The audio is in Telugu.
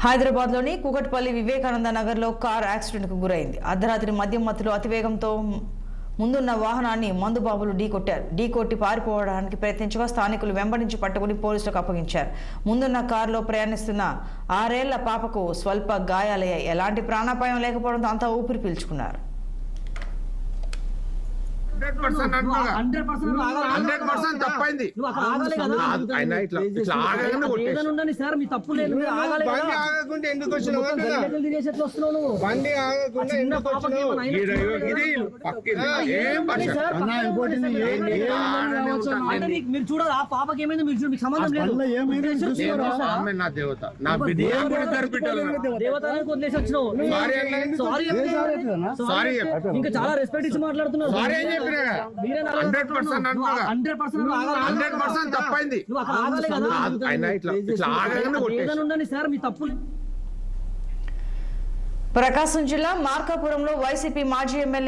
హైదరాబాద్లోని కూకట్పల్లి వివేకానంద నగర్లో కార్ యాక్సిడెంట్కు గురైంది. అర్ధరాత్రి మద్యం మత్తులో అతివేగంతో ముందున్న వాహనాన్ని మందుబాబులు ఢీకొట్టారు. ఢీకొట్టి పారిపోవడానికి ప్రయత్నించగా స్థానికులు వెంబడించి పట్టుకుని పోలీసులకు అప్పగించారు. ముందున్న కారులో ప్రయాణిస్తున్న 6 ఏళ్ల పాపకు స్వల్ప గాయాలయ్యాయి. ఎలాంటి ప్రాణాపాయం లేకపోవడంతో అంతా ఊపిరి పీల్చుకున్నారు. 100% తప్పైంది. మీరు చూడాలి ఆ పాపకి ఏమైంది, మీకు సంబంధం లేదు. వదిలేసి వచ్చినావు. ఇంకా చాలా రెస్పెక్ట్ ఇచ్చి మాట్లాడుతున్నారు. 100% తప్పైంది. ప్రకాశం జిల్లా మార్కాపురంలో వైసీపీ మాజీ ఎమ్మెల్యే